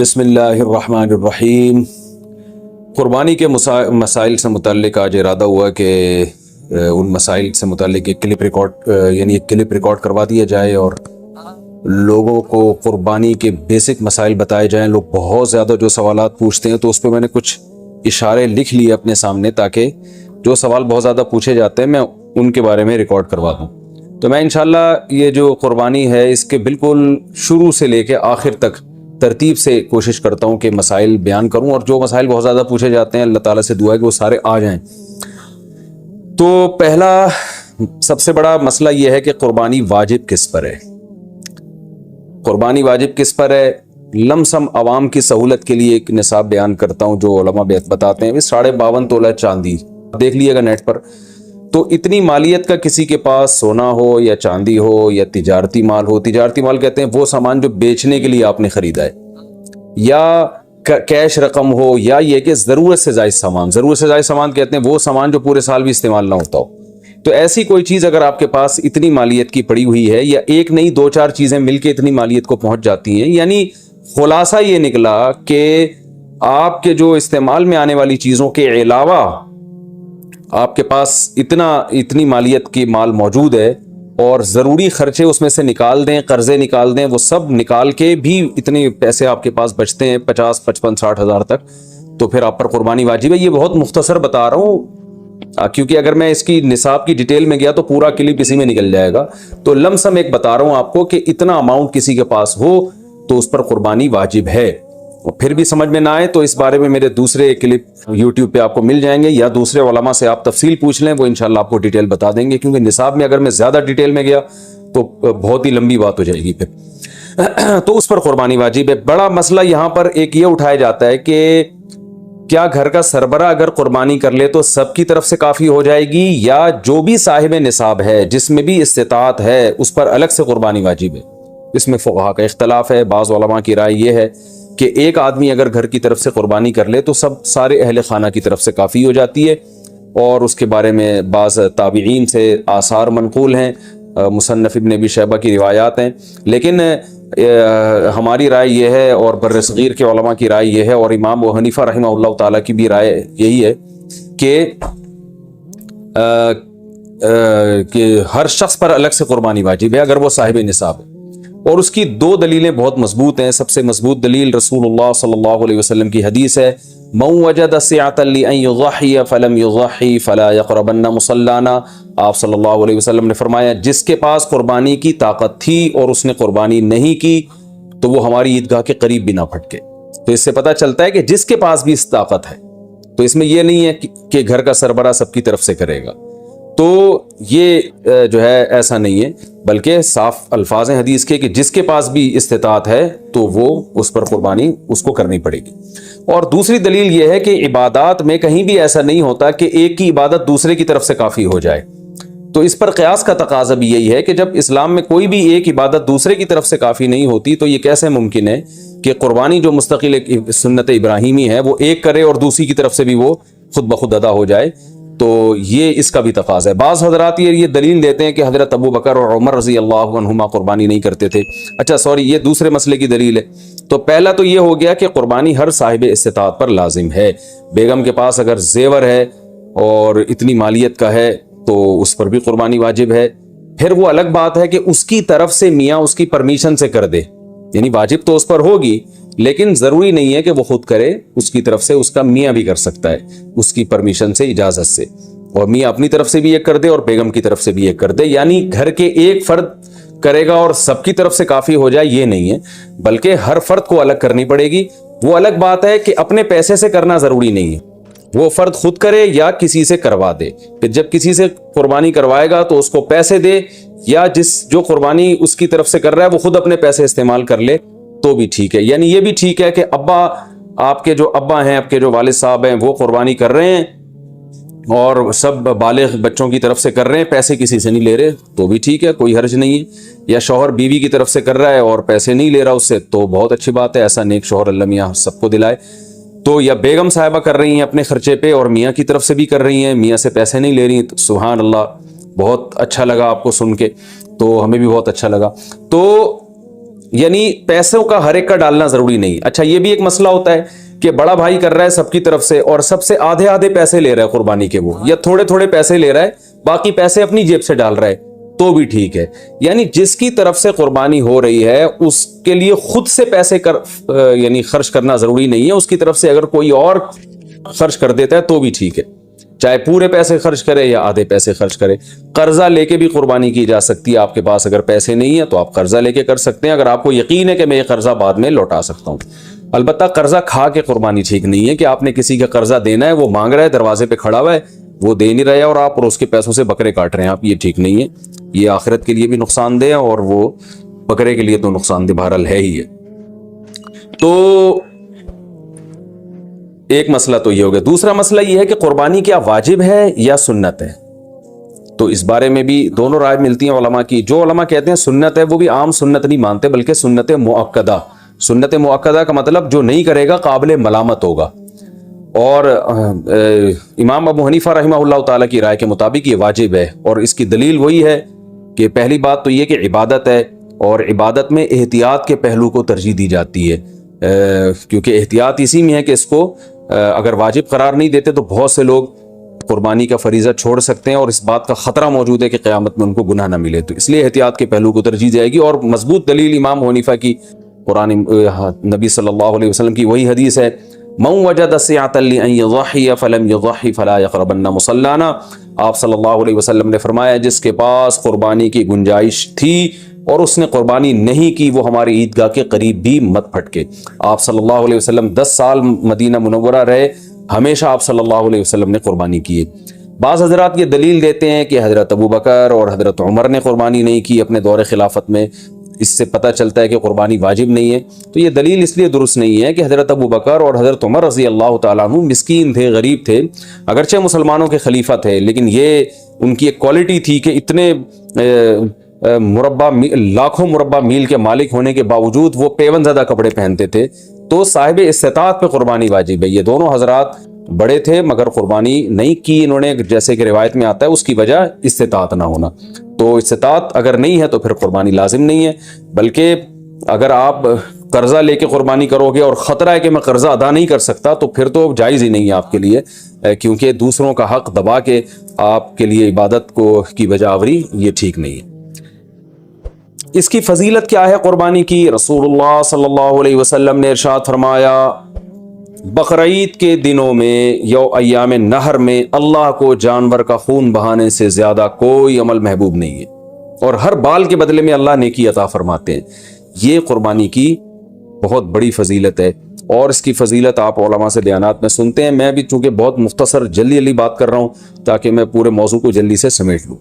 بسم اللہ الرحمن الرحیم۔ قربانی کے مسائل سے متعلق آج ارادہ ہوا کہ ان مسائل سے متعلق ایک کلپ ریکارڈ کروا دیا جائے اور لوگوں کو قربانی کے بیسک مسائل بتائے جائیں۔ لوگ بہت زیادہ جو سوالات پوچھتے ہیں تو اس پہ میں نے کچھ اشارے لکھ لیے اپنے سامنے تاکہ جو سوال بہت زیادہ پوچھے جاتے ہیں میں ان کے بارے میں ریکارڈ کروا دوں۔ تو میں انشاءاللہ یہ جو قربانی ہے اس کے بالکل شروع سے لے کے آخر تک ترتیب سے کوشش کرتا ہوں کہ مسائل بیان کروں، اور جو مسائل بہت زیادہ پوچھے جاتے ہیں اللہ تعالیٰ سے دعا ہے کہ وہ سارے آ جائیں۔ تو پہلا سب سے بڑا مسئلہ یہ ہے کہ قربانی واجب کس پر ہے۔ قربانی واجب کس پر ہے؟ لم سم عوام کی سہولت کے لیے ایک نصاب بیان کرتا ہوں جو علماء بتاتے ہیں 52.5 تولہ چاندی، دیکھ لیے گا نیٹ پر۔ تو اتنی مالیت کا کسی کے پاس سونا ہو یا چاندی ہو یا تجارتی مال ہو، تجارتی مال کہتے ہیں وہ سامان جو بیچنے کے لیے آپ نے خریدا ہے، یا کیش رقم ہو، یا یہ کہ ضرورت سے زائد سامان، ضرورت سے زائد سامان کہتے ہیں وہ سامان جو پورے سال بھی استعمال نہ ہوتا ہو۔ تو ایسی کوئی چیز اگر آپ کے پاس اتنی مالیت کی پڑی ہوئی ہے، یا ایک نہیں 2-4 چیزیں مل کے اتنی مالیت کو پہنچ جاتی ہیں، یعنی خلاصہ یہ نکلا کہ آپ کے جو استعمال میں آنے والی چیزوں کے علاوہ آپ کے پاس اتنی مالیت کی مال موجود ہے، اور ضروری خرچے اس میں سے نکال دیں، قرضے نکال دیں، وہ سب نکال کے بھی اتنے پیسے آپ کے پاس بچتے ہیں 50، 55، 60 ہزار تک، تو پھر آپ پر قربانی واجب ہے۔ یہ بہت مختصر بتا رہا ہوں کیونکہ اگر میں اس کی نصاب کی ڈیٹیل میں گیا تو پورا کلپ اسی میں نکل جائے گا۔ تو لم سم ایک بتا رہا ہوں آپ کو کہ اتنا اماؤنٹ کسی کے پاس ہو تو اس پر قربانی واجب ہے۔ اور پھر بھی سمجھ میں نہ آئے تو اس بارے میں میرے دوسرے کلپ یوٹیوب پہ آپ کو مل جائیں گے، یا دوسرے علماء سے آپ تفصیل پوچھ لیں، وہ انشاءاللہ آپ کو ڈیٹیل بتا دیں گے، کیونکہ نصاب میں اگر میں زیادہ ڈیٹیل میں گیا تو بہت ہی لمبی بات ہو جائے گی پھر۔ تو اس پر قربانی واجب ہے۔ بڑا مسئلہ یہاں پر ایک یہ اٹھایا جاتا ہے کہ کیا گھر کا سربراہ اگر قربانی کر لے تو سب کی طرف سے کافی ہو جائے گی، یا جو بھی صاحب نصاب ہے جس میں بھی استطاعت ہے اس پر الگ سے قربانی واجب ہے؟ اس میں فقہا کا اختلاف ہے۔ بعض علماء کی رائے یہ ہے کہ ایک آدمی اگر گھر کی طرف سے قربانی کر لے تو سارے اہل خانہ کی طرف سے کافی ہو جاتی ہے، اور اس کے بارے میں بعض تابعین سے آثار منقول ہیں، مصنف ابن ابی شیبہ کی روایات ہیں۔ لیکن ہماری رائے یہ ہے، اور بر صغیر کے علماء کی رائے یہ ہے، اور امام ابو حنیفہ رحمہ اللہ تعالیٰ کی بھی رائے یہی ہے کہ ہر شخص پر الگ سے قربانی واجب ہے اگر وہ صاحب نصاب ہے۔ اور اس کی 2 دلیلیں بہت مضبوط ہیں۔ سب سے مضبوط دلیل رسول اللہ صلی اللہ علیہ وسلم کی حدیث ہے، من وجد سعة لأن يضحي فلم يضحي فلا يقربن مصلانا۔ آپ صلی اللہ علیہ وسلم نے فرمایا جس کے پاس قربانی کی طاقت تھی اور اس نے قربانی نہیں کی تو وہ ہماری عیدگاہ کے قریب بھی نہ پھٹکے۔ تو اس سے پتہ چلتا ہے کہ جس کے پاس بھی اس طاقت ہے، تو اس میں یہ نہیں ہے کہ گھر کا سربراہ سب کی طرف سے کرے گا، تو یہ جو ہے ایسا نہیں ہے، بلکہ صاف الفاظ ہیں حدیث کے کہ جس کے پاس بھی استطاعت ہے تو وہ اس پر قربانی اس کو کرنی پڑے گی۔ اور دوسری دلیل یہ ہے کہ عبادات میں کہیں بھی ایسا نہیں ہوتا کہ ایک کی عبادت دوسرے کی طرف سے کافی ہو جائے۔ تو اس پر قیاس کا تقاضا بھی یہی ہے کہ جب اسلام میں کوئی بھی ایک عبادت دوسرے کی طرف سے کافی نہیں ہوتی تو یہ کیسے ممکن ہے کہ قربانی جو مستقل سنت ابراہیمی ہے وہ ایک کرے اور دوسری کی طرف سے بھی وہ خود بخود ادا ہو جائے؟ تو یہ اس کا بھی تقاضا ہے۔ بعض حضرات یہ دلیل دیتے ہیں کہ حضرت ابو بکر اور عمر رضی اللہ عنہما قربانی نہیں کرتے تھے۔ اچھا سوری، یہ دوسرے مسئلے کی دلیل ہے۔ تو پہلا تو یہ ہو گیا کہ قربانی ہر صاحب استطاعت پر لازم ہے۔ بیگم کے پاس اگر زیور ہے اور اتنی مالیت کا ہے تو اس پر بھی قربانی واجب ہے۔ پھر وہ الگ بات ہے کہ اس کی طرف سے میاں اس کی پرمیشن سے کر دے، یعنی واجب تو اس پر ہوگی لیکن ضروری نہیں ہے کہ وہ خود کرے، اس کی طرف سے اس کا میاں بھی کر سکتا ہے اس کی پرمیشن سے، اجازت سے، اور میاں اپنی طرف سے بھی ایک کر دے اور بیگم کی طرف سے بھی ایک کر دے۔ یعنی گھر کے ایک فرد کرے گا اور سب کی طرف سے کافی ہو جائے یہ نہیں ہے، بلکہ ہر فرد کو الگ کرنی پڑے گی۔ وہ الگ بات ہے کہ اپنے پیسے سے کرنا ضروری نہیں ہے، وہ فرد خود کرے یا کسی سے کروا دے۔ پھر جب کسی سے قربانی کروائے گا تو اس کو پیسے دے، یا جو قربانی اس کی طرف سے کر رہا ہے وہ خود اپنے پیسے استعمال کر لے تو بھی ٹھیک ہے۔ یعنی یہ بھی ٹھیک ہے کہ آپ کے جو ابا ہیں، آپ کے جو والد صاحب ہیں وہ قربانی کر رہے ہیں اور سب بالغ بچوں کی طرف سے کر رہے ہیں، پیسے کسی سے نہیں لے رہے تو بھی ٹھیک ہے، کوئی حرج نہیں ہے۔ یا شوہر بیوی کی طرف سے کر رہا ہے اور پیسے نہیں لے رہا اس سے تو بہت اچھی بات ہے، ایسا نیک شوہر اللہ میاں سب کو دلائے۔ تو یا بیگم صاحبہ کر رہی ہیں اپنے خرچے پہ اور میاں کی طرف سے بھی کر رہی ہیں، میاں سے پیسے نہیں لے رہی ہیں، تو سبحان اللہ، بہت اچھا لگا آپ کو سن کے، تو ہمیں بھی بہت اچھا لگا۔ تو یعنی پیسوں کا ہر ایک کا ڈالنا ضروری نہیں. اچھا یہ بھی ایک مسئلہ ہوتا ہے کہ بڑا بھائی کر رہا ہے سب کی طرف سے اور سب سے آدھے آدھے پیسے لے رہا ہے قربانی کے, وہ یا تھوڑے تھوڑے پیسے لے رہا ہے, باقی پیسے اپنی جیب سے ڈال رہا ہے, تو بھی ٹھیک ہے. یعنی جس کی طرف سے قربانی ہو رہی ہے اس کے لیے خود سے پیسے یعنی خرچ کرنا ضروری نہیں ہے, اس کی طرف سے اگر کوئی اور خرچ کر دیتا ہے تو بھی ٹھیک ہے, چاہے پورے پیسے خرچ کرے یا آدھے پیسے خرچ کرے. قرضہ لے کے بھی قربانی کی جا سکتی ہے. آپ کے پاس اگر پیسے نہیں ہیں تو آپ قرضہ لے کے کر سکتے ہیں, اگر آپ کو یقین ہے کہ میں یہ قرضہ بعد میں لوٹا سکتا ہوں. البتہ قرضہ کھا کے قربانی ٹھیک نہیں ہے کہ آپ نے کسی کا قرضہ دینا ہے, وہ مانگ رہا ہے, دروازے پہ کھڑا ہوا ہے, وہ دے نہیں رہے اور آپ اور اس کے پیسوں سے بکرے کاٹ رہے ہیں آپ, یہ ٹھیک نہیں ہے. یہ آخرت کے لیے بھی نقصان دہ ہے اور وہ بکرے کے لیے تو نقصان دہ بہرحال ہے ہی ہے. تو ایک مسئلہ تو یہ ہو گیا. دوسرا مسئلہ یہ ہے کہ قربانی کیا واجب ہے یا سنت ہے؟ تو اس بارے میں بھی دونوں رائے ملتی ہیں علماء کی. جو علماء کہتے ہیں سنت ہے وہ بھی عام سنت نہیں مانتے بلکہ سنت مؤکدہ. سنت مؤکدہ کا مطلب جو نہیں کرے گا قابل ملامت ہوگا. اور امام ابو حنیفہ رحمہ اللہ تعالیٰ کی رائے کے مطابق یہ واجب ہے, اور اس کی دلیل وہی ہے کہ پہلی بات تو یہ کہ عبادت ہے, اور عبادت میں احتیاط کے پہلو کو ترجیح دی جاتی ہے, کیونکہ احتیاط اسی میں ہے کہ اس کو اگر واجب قرار نہیں دیتے تو بہت سے لوگ قربانی کا فریضہ چھوڑ سکتے ہیں اور اس بات کا خطرہ موجود ہے کہ قیامت میں ان کو گناہ نہ ملے. تو اس لیے احتیاط کے پہلو کو ترجیح جائے گی. اور مضبوط دلیل امام حنیفہ کی قرآن نبی صلی اللہ علیہ وسلم کی وہی حدیث ہے, من وجد سعة لأن يضحي فلم يضحي فلا يقربن مصلانا. آپ صلی اللہ علیہ وسلم نے فرمایا جس کے پاس قربانی کی گنجائش تھی اور اس نے قربانی نہیں کی وہ ہماری عیدگاہ کے قریب بھی مت پھٹکے. آپ صلی اللہ علیہ وسلم 10 سال مدینہ منورہ رہے, ہمیشہ آپ صلی اللہ علیہ وسلم نے قربانی کی. بعض حضرات یہ دلیل دیتے ہیں کہ حضرت ابو بکر اور حضرت عمر نے قربانی نہیں کی اپنے دور خلافت میں, اس سے پتہ چلتا ہے کہ قربانی واجب نہیں ہے. تو یہ دلیل اس لیے درست نہیں ہے کہ حضرت ابو بکر اور حضرت عمر رضی اللہ تعالیٰ عنہ مسکین تھے, غریب تھے, اگرچہ مسلمانوں کے خلیفہ تھے, لیکن یہ ان کی ایک کوالٹی تھی کہ اتنے لاکھوں مربع میل کے مالک ہونے کے باوجود وہ پیون زدہ کپڑے پہنتے تھے. تو صاحب استطاعت پہ قربانی واجب ہے. یہ دونوں حضرات بڑے تھے مگر قربانی نہیں کی انہوں نے, جیسے کہ روایت میں آتا ہے اس کی وجہ استطاعت نہ ہونا. تو استطاعت اگر نہیں ہے تو پھر قربانی لازم نہیں ہے, بلکہ اگر آپ قرضہ لے کے قربانی کرو گے اور خطرہ ہے کہ میں قرضہ ادا نہیں کر سکتا تو پھر تو جائز ہی نہیں ہے آپ کے لیے, کیونکہ دوسروں کا حق دبا کے آپ کے لیے عبادت کی وجہ آوری یہ ٹھیک نہیں ہے. اس کی فضیلت کیا ہے قربانی کی؟ رسول اللہ صلی اللہ علیہ وسلم نے ارشاد فرمایا بقرعید کے دنوں میں یا ایام نہر میں اللہ کو جانور کا خون بہانے سے زیادہ کوئی عمل محبوب نہیں ہے, اور ہر بال کے بدلے میں اللہ نیکی عطا فرماتے ہیں. یہ قربانی کی بہت بڑی فضیلت ہے, اور اس کی فضیلت آپ علماء سے بیانات میں سنتے ہیں. میں بھی چونکہ بہت مختصر جلدی بات کر رہا ہوں تاکہ میں پورے موضوع کو جلدی سے سمیٹ لوں.